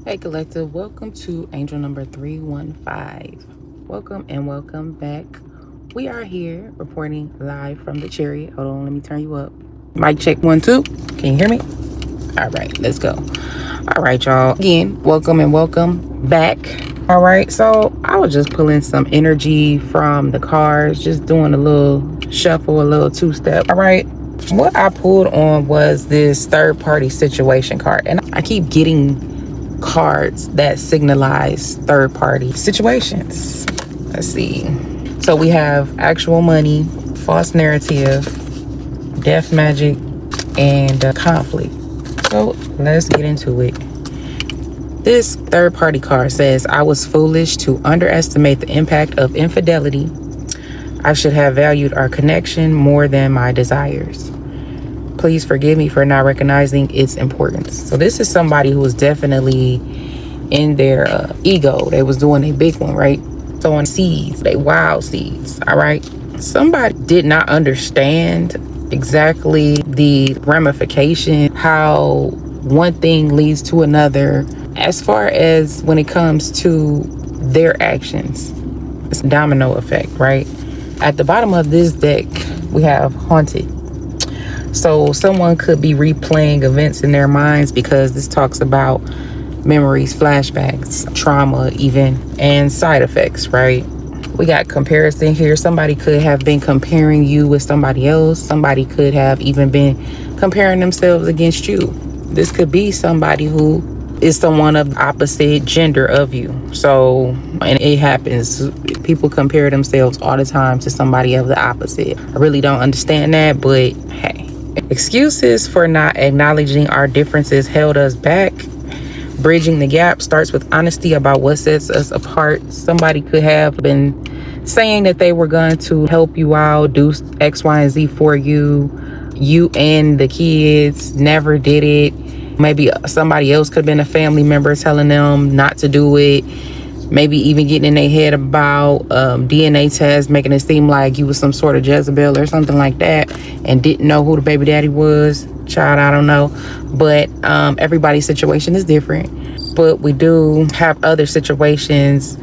Hey collective, welcome to angel number 315. Welcome and welcome back. We are here reporting live from the Chariot. Hold on, let me turn you up. Mic check 1 2. Can you hear me? All right, let's go. All right, y'all. Again, welcome and welcome back. All right, so I was just pulling some energy from the cards, just doing a little shuffle, a little two-step. All right, what I pulled on was this third-party situation card, and I keep getting cards that signalize third-party situations. Let's see. So we have actual money, false narrative, death magic, and conflict. So let's get into it. This third-party card says, I was foolish to underestimate the impact of infidelity. I should have valued our connection more than my desires. Please forgive me for not recognizing its importance. So this is somebody who was definitely in their ego. They was doing a big one, right? Sowing seeds, they wild seeds, all right? Somebody did not understand exactly the ramification, how one thing leads to another, as far as when it comes to their actions. It's a domino effect, right? At the bottom of this deck, we have haunted. So someone could be replaying events in their minds, because this talks about memories, flashbacks, trauma even, and side effects, right? We got comparison here. Somebody could have been comparing you with somebody else. Somebody could have even been comparing themselves against you. This could be somebody who is someone of the opposite gender of you. So, and it happens. People compare themselves all the time to somebody of the opposite. I really don't understand that, but hey. Excuses for not acknowledging our differences held us back. Bridging the gap starts with honesty about what sets us apart. Somebody could have been saying that they were going to help you out, do X, Y, and Z for you. You and the kids never did it. Maybe somebody else could have been a family member telling them not to do it. Maybe even getting in their head about DNA tests, making it seem like you was some sort of Jezebel or something like that, and didn't know who the baby daddy was. Child, I don't know. But everybody's situation is different. But we do have other situations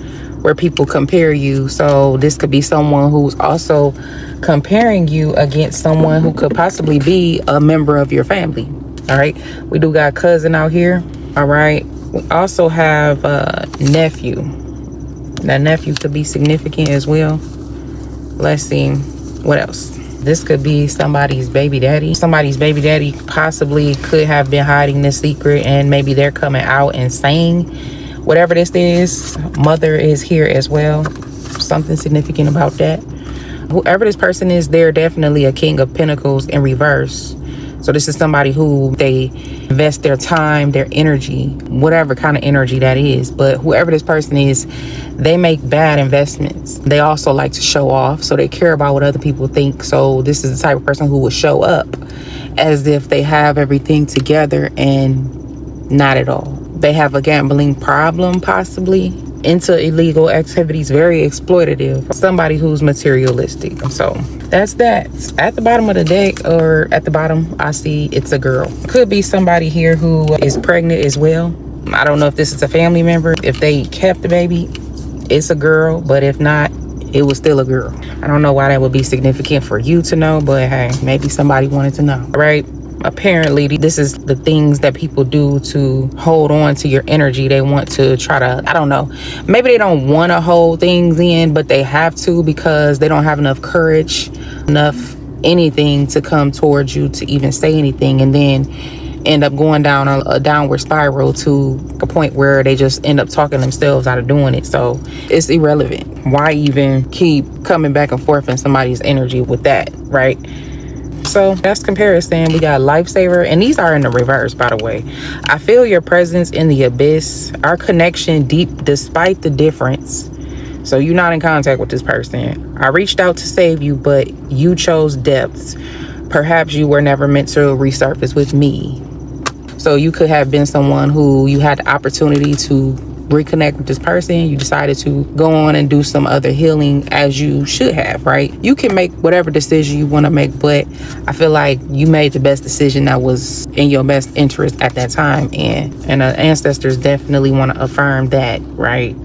where people compare you. So this could be someone who's also comparing you against someone who could possibly be a member of your family. All right. We do got cousin out here. All right. We also have nephew. That nephew could be significant as well. Let's see. What else? This could be somebody's baby daddy. Somebody's baby daddy possibly could have been hiding this secret, and maybe they're coming out and saying whatever this is. Mother is here as well. Something significant about that. Whoever this person is, they're definitely a King of Pentacles in reverse. So this is somebody who they invest their time, their energy, whatever kind of energy that is. But whoever this person is, they make bad investments. They also like to show off, so they care about what other people think. So this is the type of person who will show up as if they have everything together, and not at all. They have a gambling problem, possibly into illegal activities, very exploitative. Somebody who's materialistic. So that's that. At the bottom of the deck, or at the bottom, I see it's a girl. Could be somebody here who is pregnant as well. I don't know if this is a family member. If they kept the baby, it's a girl. But if not, it was still a girl. I don't know why that would be significant for you to know, but hey, maybe somebody wanted to know, right? Apparently, this is the things that people do to hold on to your energy. They want to try to, I don't know, maybe they don't want to hold things in, but they have to, because they don't have enough courage, enough anything to come towards you to even say anything, and then end up going down a downward spiral to a point where they just end up talking themselves out of doing it. So it's irrelevant. Why even keep coming back and forth in somebody's energy with that, right? So that's comparison. We got lifesaver, and these are in the reverse, by the way. I feel your presence in the abyss. Our connection deep despite the difference. So you're not in contact with this person. I reached out to save you, but you chose depths. Perhaps you were never meant to resurface with me. So you could have been someone who you had the opportunity to reconnect with this person. You decided to go on and do some other healing, as you should have, right? You can make whatever decision you want to make, but I feel like you made the best decision that was in your best interest at that time, and the ancestors definitely want to affirm that, right?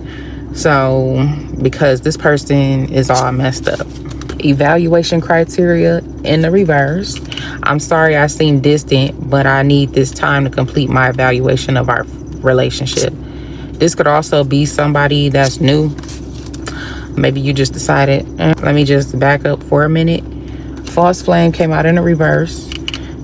So because this person is all messed up. Evaluation criteria in the reverse. I'm sorry I seem distant, but I need this time to complete my evaluation of our relationship. This could also be somebody that's new. Maybe you just decided, let me just back up for a minute. False flame came out in the reverse.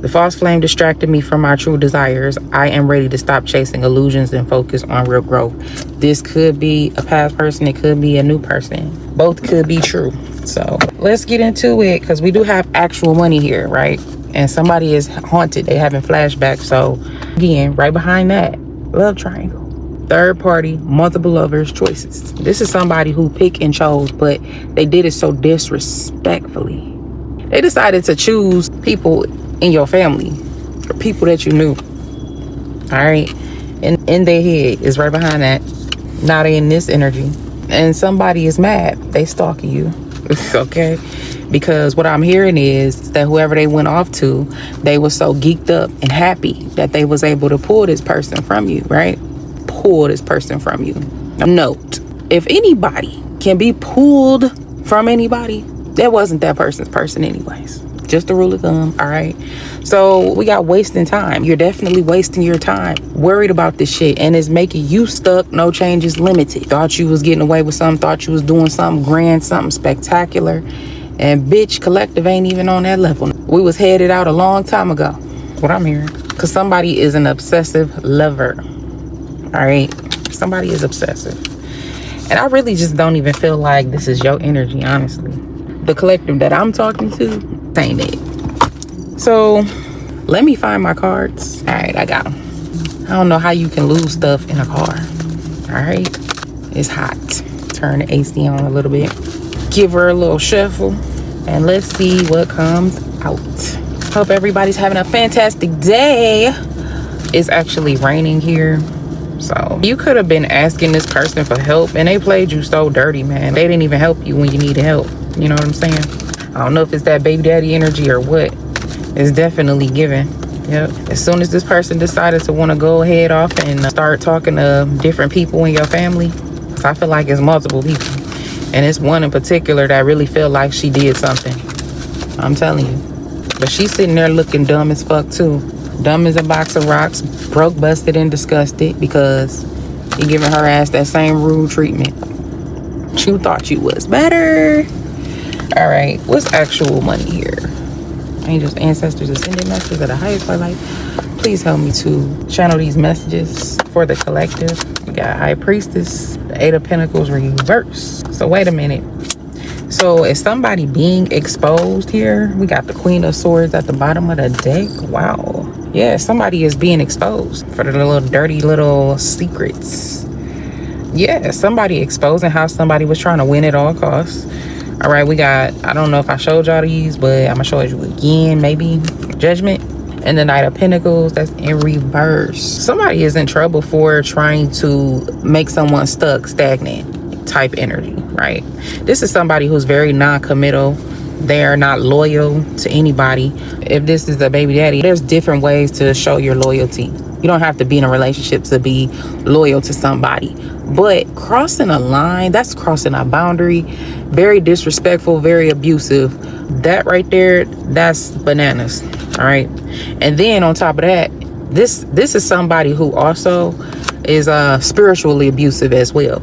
The false flame distracted me from my true desires. I am ready to stop chasing illusions and focus on real growth. This could be a past person. It could be a new person. Both could be true. So let's get into it, because we do have actual money here, right? And somebody is haunted. They having flashbacks. So again, right behind that, love triangle. Third party, multiple lovers, choices. This is somebody who picked and chose, but they did it so disrespectfully. They decided to choose people in your family, or people that you knew. All right. And in their head is right behind that. Now they in this energy. And somebody is mad. They stalking you. Okay, because what I'm hearing is that whoever they went off to, they were so geeked up and happy that they was able to pull this person from you, right? Pull this person from you. Note, if anybody can be pulled from anybody, that wasn't that person's person anyways. Just a rule of thumb. All right, so we got wasting time. You're definitely wasting your time worried about this shit, and it's making you stuck. No changes limited. Thought you was getting away with something, thought you was doing something grand, something spectacular, and bitch, collective ain't even on that level. We was headed out a long time ago. What I'm hearing, because somebody is an obsessive lover. All right, somebody is obsessive, and I really just don't even feel like this is your energy, honestly. The collective that I'm talking to ain't it. So let me find my cards. All right, I got them. I don't know how you can lose stuff in a car. All right, it's hot. Turn the AC on a little bit, give her a little shuffle, and let's see what comes out. Hope everybody's having a fantastic day. It's actually raining here, so you could have been asking this person for help, and they played you so dirty, man. They didn't even help you when you needed help. You know what I'm saying? I don't know if it's that baby daddy energy or what. It's definitely given. Yep. As soon as this person decided to want to go ahead off and start talking to different people in your family, so I feel like it's multiple people, and it's one in particular that really feel like she did something. I'm telling you. But she's sitting there looking dumb as fuck too. Dumb as a box of rocks, broke, busted, and disgusted because you giving her ass that same rude treatment. You thought you was better. All right, what's actual money here? Angels, ancestors, ascended masters of the highest light, please help me to channel these messages for the collective. We got High Priestess, the Eight of Pentacles reverse. So wait a minute. So is somebody being exposed here? We got the Queen of Swords at the bottom of the deck. Wow. Yeah, somebody is being exposed for the little dirty little secrets. Yeah, somebody exposing how somebody was trying to win at all costs. All right, we got, I don't know if I showed y'all these, but I'm gonna show you again, maybe. Judgment and the Knight of Pentacles, that's in reverse. Somebody is in trouble for trying to make someone stuck, stagnant type energy, right? This is somebody who's very non-committal. They're not loyal to anybody. If this is a baby daddy, there's different ways to show your loyalty. You don't have to be in a relationship to be loyal to somebody. But crossing a line, that's crossing a boundary. Very disrespectful, very abusive. That right there, that's bananas. All right. And then on top of that, this is somebody who also is spiritually abusive as well.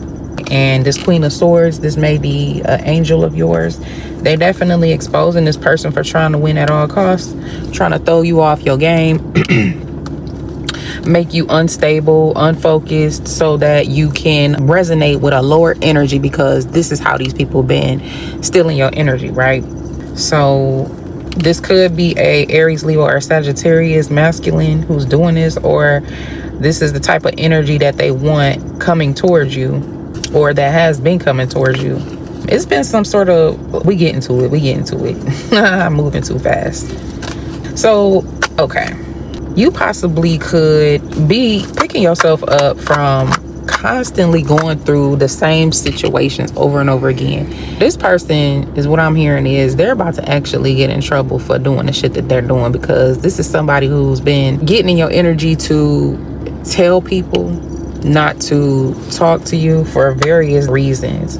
And this Queen of Swords, this may be an angel of yours. They definitely exposing this person for trying to win at all costs, trying to throw you off your game, make you unstable, unfocused, so that you can resonate with a lower energy, because this is how these people been stealing your energy, right? So this could be a Aries, Leo, or Sagittarius masculine who's doing this, or this is the type of energy that they want coming towards you, or that has been coming towards you. It's been some sort of, we get into it. I'm moving too fast. So, okay. You possibly could be picking yourself up from constantly going through the same situations over and over again. This person is, what I'm hearing is, they're about to actually get in trouble for doing the shit that they're doing, because this is somebody who's been getting in your energy to tell people not to talk to you for various reasons,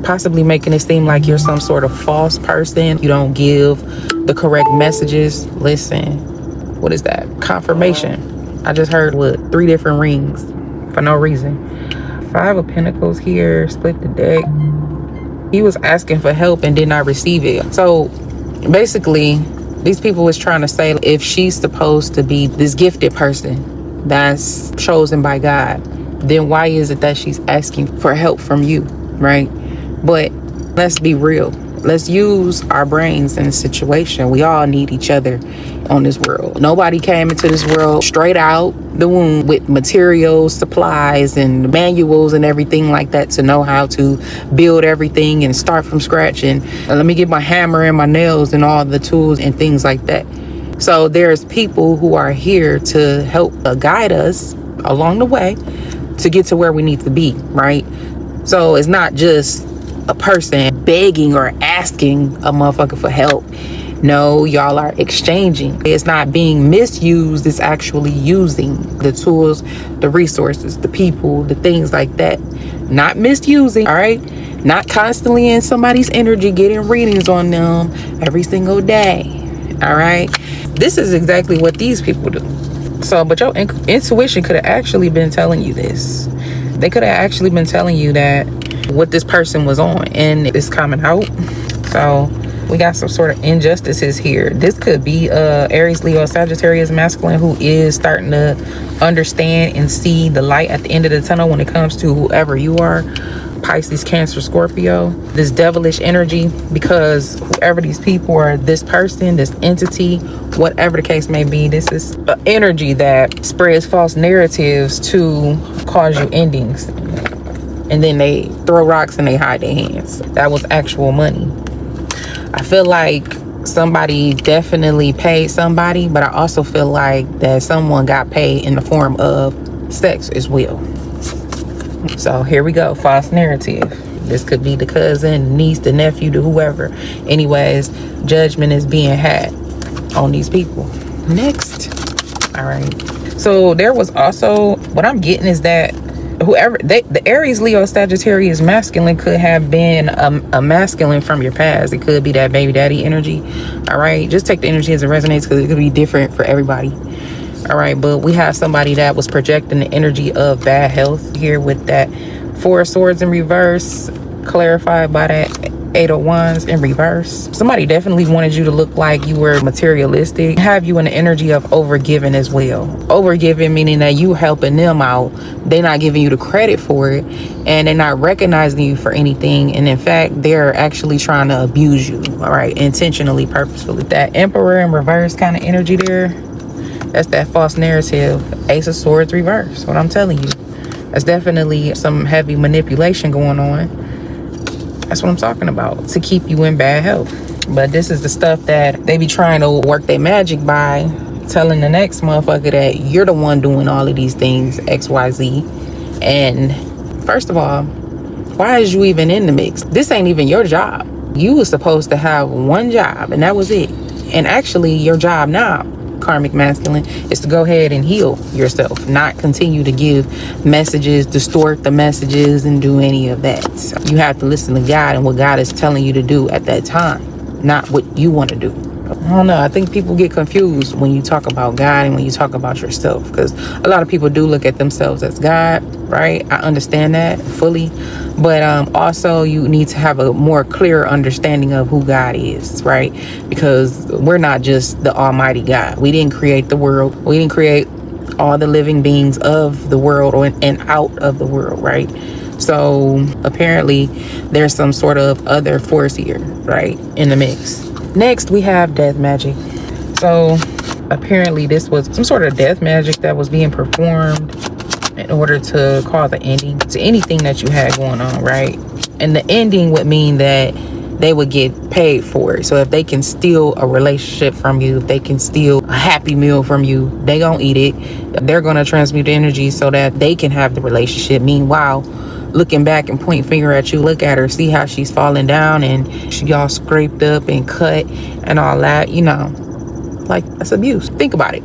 possibly making it seem like you're some sort of false person. You don't give the correct messages. Listen, what is that? Confirmation. I just heard, what, 3 different rings for no reason. 5 of Pentacles here, split the deck. He was asking for help and did not receive it. So basically, these people was trying to say, if she's supposed to be this gifted person that's chosen by God, then why is it that she's asking for help from you, right? But let's be real. Let's use our brains in the situation. We all need each other on this world. Nobody came into this world straight out the womb with materials, supplies, and manuals and everything like that to know how to build everything and start from scratch. And let me get my hammer and my nails and all the tools and things like that. So there's people who are here to help guide us along the way to get to where we need to be, right? So it's not just a person begging or asking a motherfucker for help. No, y'all are exchanging. It's not being misused. It's actually using the tools, the resources, the people, the things like that. Not misusing, all right? Not constantly in somebody's energy, getting readings on them every single day, all right? This is exactly what these people do. So, but your intuition could have actually been telling you this. They could have actually been telling you that what this person was on, and it's coming out. So we got some sort of injustices here. This could be Aries, Leo, Sagittarius masculine who is starting to understand and see the light at the end of the tunnel when it comes to whoever you are. Pisces, Cancer, Scorpio, this devilish energy, because whoever these people are, this person, this entity, whatever the case may be, this is an energy that spreads false narratives to cause you endings. And then they throw rocks and they hide their hands. That was actual money. I feel like somebody definitely paid somebody, but I also feel like that someone got paid in the form of sex as well. So here we go, false narrative. This could be the cousin, niece, the nephew, to whoever. Anyways, judgment is being had on these people. Next. All right. So there was also, what I'm getting is that whoever, the Aries, Leo, Sagittarius masculine could have been a masculine from your past. It could be that baby daddy energy. All right. Just take the energy as it resonates, because it could be different for everybody. All right, but we have somebody that was projecting the energy of bad health here with that 4 of Swords in reverse, clarified by that 8 of Wands in reverse. Somebody definitely wanted you to look like you were materialistic, have you in the energy of overgiving as well. Overgiving meaning that you helping them out, they're not giving you the credit for it, and they're not recognizing you for anything, and in fact they're actually trying to abuse you, all right, intentionally, purposefully. That Emperor in reverse kind of energy there, that's that false narrative. Ace of Swords reverse, what I'm telling you. That's definitely some heavy manipulation going on. That's what I'm talking about, to keep you in bad health. But this is the stuff that they be trying to work their magic by telling the next motherfucker that you're the one doing all of these things, XYZ. And first of all, why is you even in the mix? This ain't even your job. You was supposed to have one job, and that was it. And actually, your job now, karmic masculine, is to go ahead and heal yourself, not continue to give messages, distort the messages, and do any of that. So you have to listen to God and what God is telling you to do at that time, not what you want to do. I don't know, I think people get confused when you talk about God and when you talk about yourself, because a lot of people do look at themselves as God, right? I understand that fully, but also you need to have a more clear understanding of who God is, right? Because we're not just the almighty God. We didn't create the world. We didn't create all the living beings of the world and out of the world, right? So apparently there's some sort of other force here, right, in the mix. Next, we have death magic. So apparently this was some sort of death magic that was being performed in order to cause an ending to anything that you had going on, right? And the ending would mean that they would get paid for it. So if they can steal a relationship from you, if they can steal a happy meal from you, they gonna eat it. They're gonna transmute the energy so that they can have the relationship. Meanwhile, looking back and point finger at you, look at her, see how she's falling down and she all scraped up and cut and all that, you know, like, that's abuse. Think about it.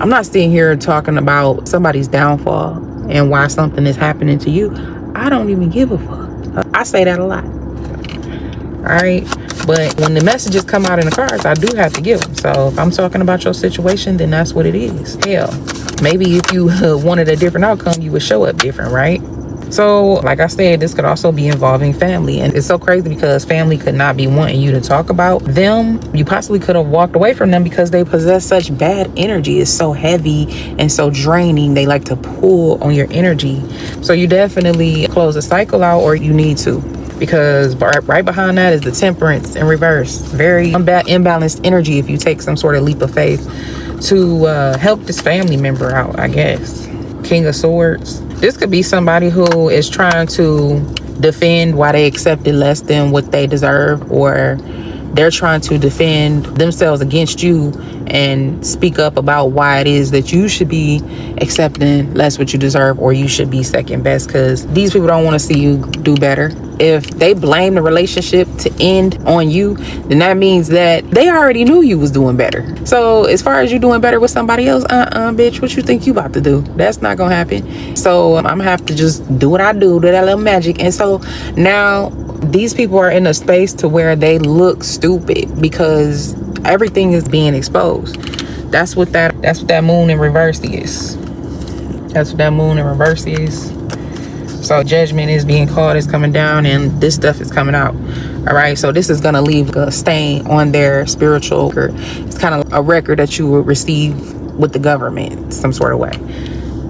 I'm not sitting here talking about somebody's downfall and why something is happening to you. I don't even give a fuck. I say that a lot. All right, but when the messages come out in the cards, I do have to give them. So if I'm talking about your situation, then that's what it is. Hell, maybe if you wanted a different outcome, you would show up different, right? So like I said, this could also be involving family. And it's so crazy because family could not be wanting you to talk about them. You possibly could have walked away from them because they possess such bad energy. It's so heavy and so draining. They like to pull on your energy. So you definitely close the cycle out, or you need to. Because right behind that is the Temperance in reverse. Very imbalanced energy if you take some sort of leap of faith to help this family member out, I guess. King of Swords. This could be somebody who is trying to defend why they accepted less than what they deserve, or they're trying to defend themselves against you and speak up about why it is that you should be accepting less what you deserve, or you should be second best, because these people don't want to see you do better. If they blame the relationship to end on you, then that means that they already knew you was doing better. So as far as you doing better with somebody else, bitch, what you think you about to do? That's not gonna happen. So I'm gonna have to just do what I do that little magic. And so now these people are in a space to where they look stupid because everything is being exposed. That's what that moon in reverse is. That's what that moon in reverse is. So judgment is being called, is coming down, and this stuff is coming out. All right, so this is going to leave a stain on their spiritual record. It's kind of a record that you will receive with the government some sort of way,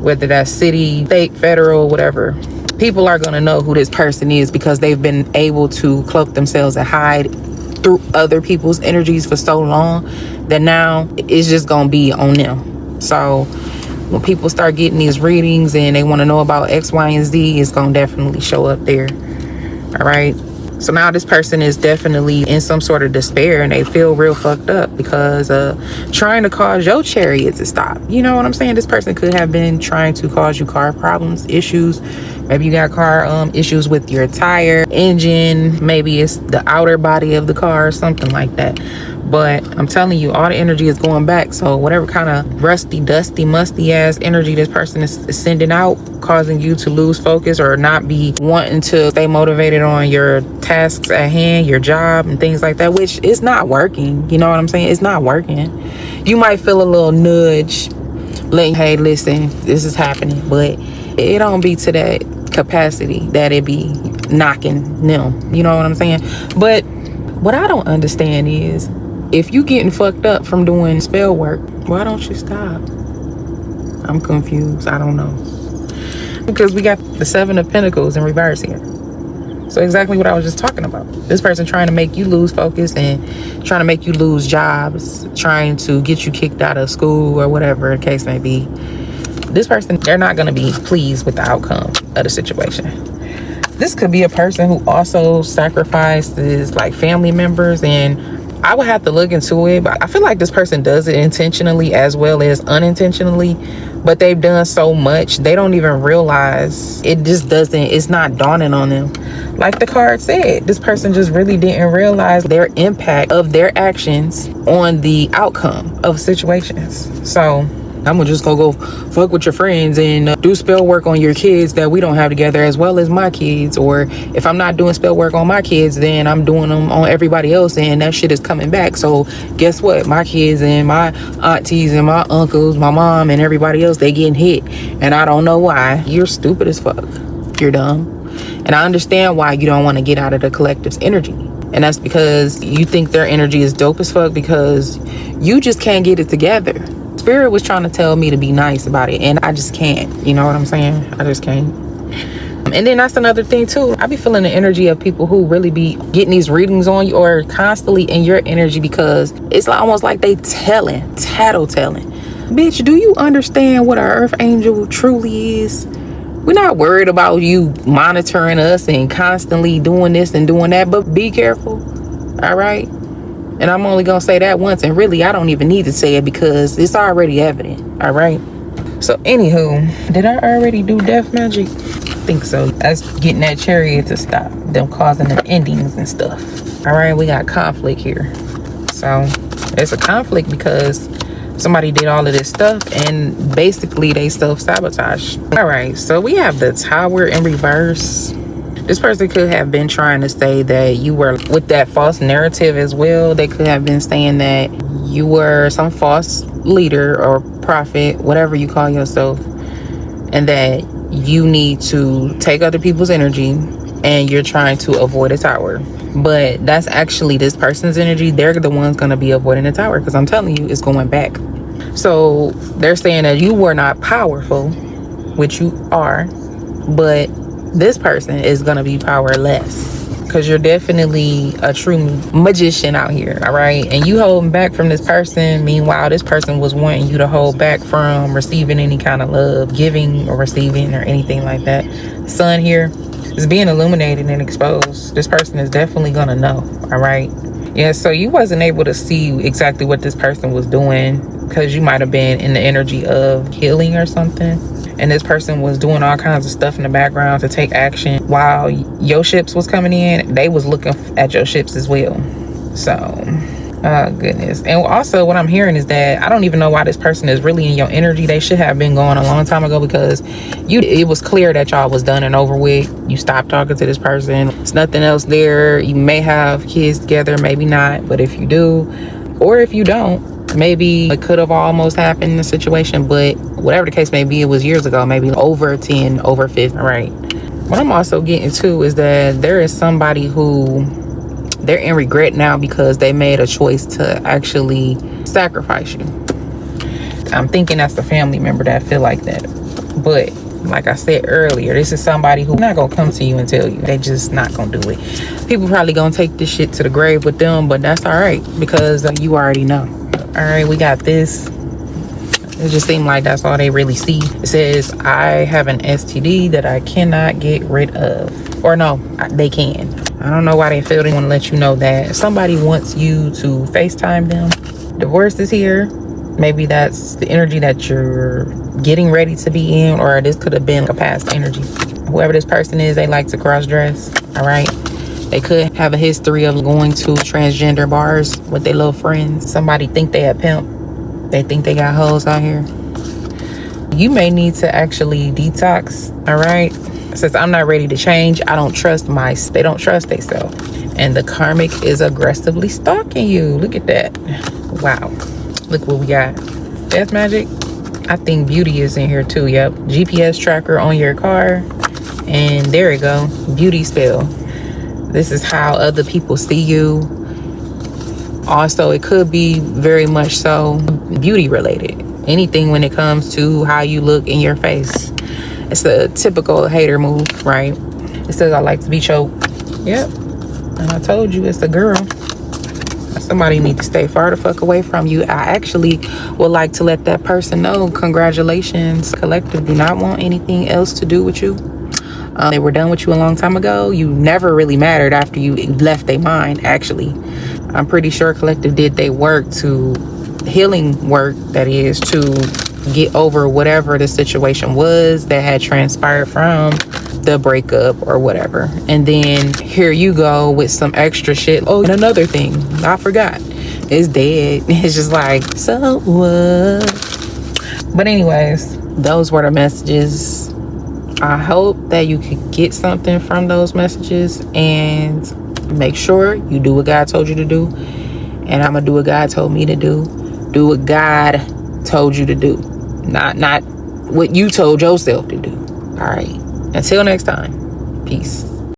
whether that's city, state, federal, whatever. People are going to know who this person is because they've been able to cloak themselves and hide through other people's energies for so long that now it's just going to be on them. So when people start getting these readings and they want to know about X, Y, and Z, it's going to definitely show up there. All right. So now this person is definitely in some sort of despair and they feel real fucked up because trying to cause your chariot to stop. You know what I'm saying? This person could have been trying to cause you car problems, issues. Maybe you got car issues with your tire, engine. Maybe it's the outer body of the car or something like that. But I'm telling you, all the energy is going back. So whatever kind of rusty, dusty, musty ass energy this person is sending out, causing you to lose focus or not be wanting to stay motivated on your tasks at hand, your job and things like that, which is not working. You know what I'm saying? It's not working. You might feel a little nudge, like, hey, listen, this is happening, but it don't be to that capacity that it be knocking them. You know what I'm saying? But what I don't understand is, if you getting fucked up from doing spell work, why don't you stop? I'm confused. I don't know. Because we got the Seven of Pentacles in reverse here. So exactly what I was just talking about. This person trying to make you lose focus and trying to make you lose jobs, trying to get you kicked out of school or whatever the case may be. This person, they're not going to be pleased with the outcome of the situation. This could be a person who also sacrifices like family members, and I would have to look into it, but I feel like this person does it intentionally as well as unintentionally, but they've done so much they don't even realize. It just doesn't, it's not dawning on them. Like the card said, this person just really didn't realize their impact of their actions on the outcome of situations. So I'm gonna just go fuck with your friends and do spell work on your kids that we don't have together, as well as my kids. Or if I'm not doing spell work on my kids, then I'm doing them on everybody else, and that shit is coming back. So guess what? My kids and my aunties and my uncles, my mom and everybody else, they getting hit, and I don't know why. You're stupid as fuck. You're dumb. And I understand why you don't want to get out of the collective's energy. And that's because you think their energy is dope as fuck, because you just can't get it together. Spirit was trying to tell me to be nice about it, and I just can't. You know what I'm saying? I just can't. And then that's another thing too. I be feeling the energy of people who really be getting these readings on you or constantly in your energy, because it's almost like they tattletelling. Bitch, do you understand what an earth angel truly is? We're not worried about you monitoring us and constantly doing this and doing that, but be careful. All right. And I'm only gonna say that once, and really I don't even need to say it because it's already evident. All right. So anywho, did I already do death magic? I think so. That's getting that chariot to stop them causing them endings and stuff. All right, we got conflict here. So it's a conflict because somebody did all of this stuff and basically they self-sabotage. All right, so we have the Tower in reverse. This person could have been trying to say that you were with that false narrative as well. They could have been saying that you were some false leader or prophet, whatever you call yourself, and that you need to take other people's energy and you're trying to avoid a tower. But that's actually this person's energy. They're the ones going to be avoiding the tower because I'm telling you, it's going back. So they're saying that you were not powerful, which you are, but this person is going to be powerless because you're definitely a true magician out here. All right. And you holding back from this person. Meanwhile, this person was wanting you to hold back from receiving any kind of love, giving or receiving or anything like that. Sun here is being illuminated and exposed. This person is definitely going to know. All right. Yeah. So you wasn't able to see exactly what this person was doing because you might have been in the energy of healing or something. And this person was doing all kinds of stuff in the background to take action while your ships was coming in. They was looking at your ships as well. So, oh goodness. And also what I'm hearing is that I don't even know why this person is really in your energy. They should have been gone a long time ago because it was clear that y'all was done and over with. You stopped talking to this person. It's nothing else there. You may have kids together, maybe not. But if you do, or if you don't, maybe it could have almost happened in the situation, but whatever the case may be, it was years ago, maybe over 10, over 50, right? What I'm also getting to is that there is somebody who they're in regret now because they made a choice to actually sacrifice you. I'm thinking that's the family member that feel like that. But like I said earlier, this is somebody who's not gonna come to you and tell you. They just not gonna do it. People probably gonna take this shit to the grave with them, but that's all right because you already know. All right, we got this. It just seemed like that's all they really see. It says, I have an STD that I cannot get rid of. Or no, they can. I don't know why they feel they want to let you know that somebody wants you to FaceTime them. Divorce is here. Maybe that's the energy that you're getting ready to be in, or this could have been a past energy. Whoever this person is, they like to cross-dress, all right? They could have a history of going to transgender bars with their little friends. Somebody think they a pimp. They think they got hoes out here. You may need to actually detox, all right? Since I'm not ready to change, I don't trust they don't trust themselves. And the karmic is aggressively stalking you. Look at that. Wow. Look what we got. Death magic. I think beauty is in here too. Yep. GPS tracker on your car. And there we go. Beauty spell. This is how other people see you. Also, it could be very much so beauty related. Anything when it comes to how you look in your face. It's a typical hater move, right? It says, I like to be choked. Yep. And I told you, it's a girl. Somebody need to stay far the fuck away from you. I actually would like to let that person know, congratulations. Collective do not want anything else to do with you. They were done with you a long time ago. You never really mattered after you left their mind, actually. I'm pretty sure Collective did their work to healing work, that is, to get over whatever the situation was that had transpired from the breakup or whatever. And then here you go with some extra shit. Oh, and another thing, I forgot. It's dead. It's just like, so what? But anyways, those were the messages. I hope that you could get something from those messages, and make sure you do what God told you to do. And I'm gonna do what God told me to do. Do what God told you to do, not what you told yourself to do. All right, until next time, peace.